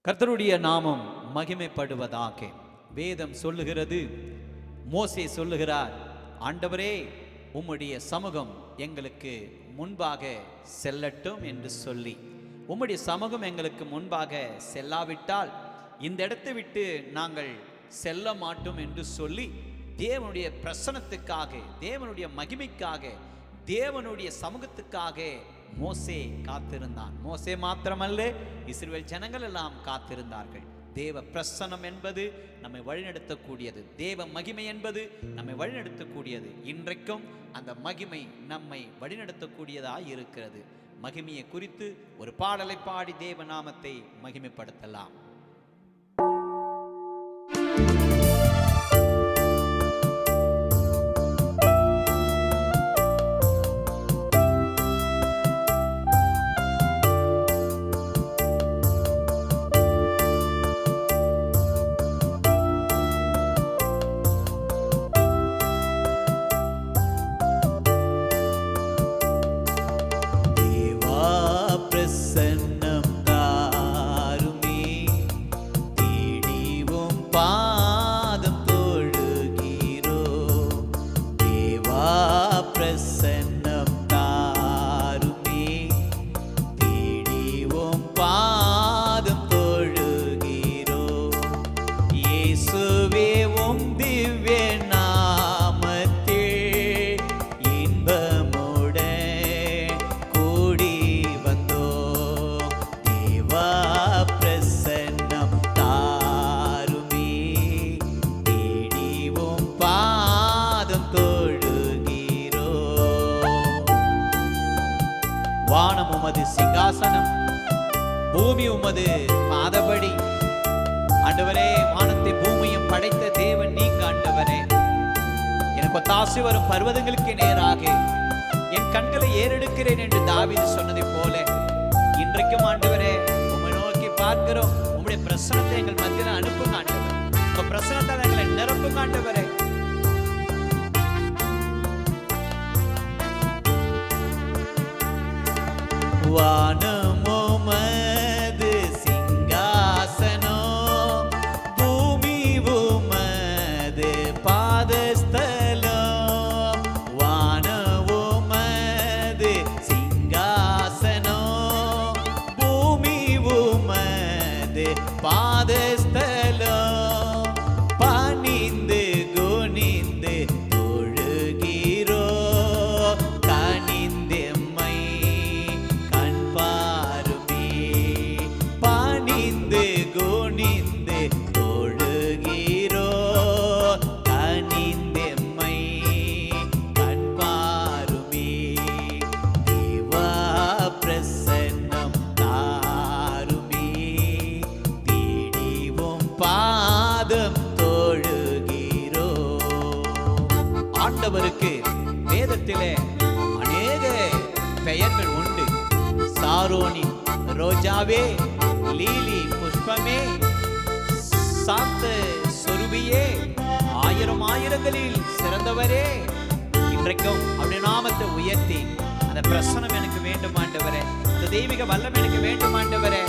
கர்த்தருடைய நாமம் மகிமைப்படுவதாக. வேதம் சொல்லுகிறது, மோசே சொல்லுகிறார், ஆண்டவரே உம்முடைய சமூகம் எங்களுக்கு முன்பாக செல்லட்டும் என்று சொல்லி, உம்முடைய சமூகம் எங்களுக்கு முன்பாக செல்லாவிட்டால் இந்த இடத்தை விட்டு நாங்கள் செல்ல மாட்டோம் என்று சொல்லி தேவனுடைய பிரசன்னத்துக்காக, தேவனுடைய மகிமைக்காக, தேவனுடைய சமூகத்துக்காக மோசே காத்திருந்தான். மோசே மாத்திரமல்ல, இஸ்ரவேல் ஜனங்கள் எல்லாம் காத்திருந்தார்கள். தேவ பிரசன்னம் என்பது நம்மை வழிநடத்தக்கூடியது, தேவ மகிமை என்பது நம்மை வழிநடத்தக்கூடியது. இன்றைக்கும் அந்த மகிமை நம்மை வழிநடத்தக்கூடியதாய் இருக்கிறது. மகிமையை குறித்து ஒரு பாடலை பாடி தேவ நாமத்தை மகிமைப்படுத்தலாம். வானம் உமது சிங்காசனம், பூமி உமது பாதபடி. ஆண்டவரே, வானத்தை பூமியும் படைத்த தேவன் நீங்க. ஆண்டவரே, எனக்கு ஒத்தாசை வரும் பர்வதங்களுக்கு நேராக என் கண்களை ஏறெடுக்கிறேன் என்று தாவீது சொன்னதை போல இன்றைக்கும் ஆண்டவரே உம்மை நோக்கி பார்க்கிறோம். உம்முடைய பிரசன்னத்தை எங்கள் மத்தியில் அனுப்புங்க ஆண்டவர். உங்க பிரசன்னத்தால் எங்களை நிரப்புங்க ஆண்டவரே. வானம் உமது சிங்காசனம், பூமி உமது பாதஸ்தலம். வானம் உமது சிங்காசனம், பூமி உமது பாதஸ்தலம். பணிந்து குனிந்து தொழுகிறோ, கனிந்தெம்மை பணிந்து குனிந்து தொழுகிறோ, கனிந்தெம்மை கண்பாருமே. தேவா பிரசன்னம் தாருமே, தேடிவும் பாதம் தொழுகிறோ. ஆண்டவருக்கு வேதத்திலே அநேக பெயர்கள் உண்டு. சாரோனின் ரோஜாவே, லீலி புஷ்பமே, சாந்த சொருபியே, ஆயிரம் ஆயிரங்களில் சிறந்தவரே. இன்றைக்கும் அவருடைய நாமத்தை உயர்த்தி, அந்த பிரசனம் எனக்கு வேண்டும் ஆண்டவரே, இந்த தெய்வீக வல்லம் எனக்கு வேண்டும் ஆண்டவரே.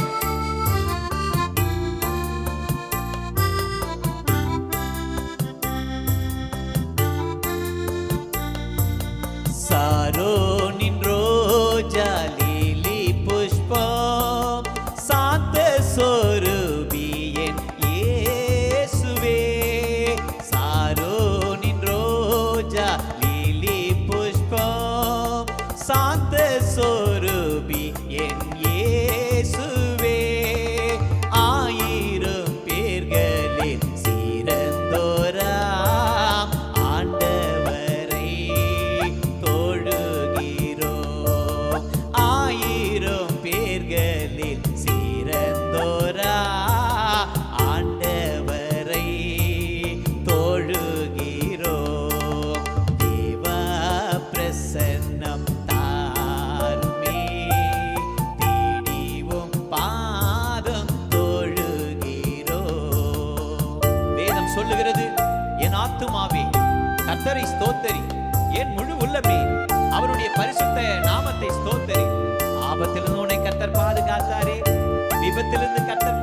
சாரோனின் ரோஜா, லீலி புஷ்பம், சாந்த சொரூபி என் இயேசுவே. சாரோனின் ரோஜா, லீலி புஷ்பம், சாந்த சொரூபி என் இயேசுவே. ஆயிரம் பேர்களில் சிறந்தோராம் ஆண்டவரை தொழுகிறோம். ஆயிரம் பேர்களில் சிறந்தோரா ஆண்டவரை தொழுகிறோம். தேவ பிரசன்னம் தாருமே, தேடிவும் பாதம் தொழுகிறோம். வேதம் சொல்லுகிறது, என் ஆத்துமாவே கர்த்தரை ஸ்தோத்தரி, என் முழு உள்ளமே அவருடைய பரிசுத்த நாமத்தை ஸ்தோத்தரி. ஆபத்திலிருந்து உன்னை கர்த்தர் பாதுகாத்தாரே, விபத்திலிருந்து கர்த்தர்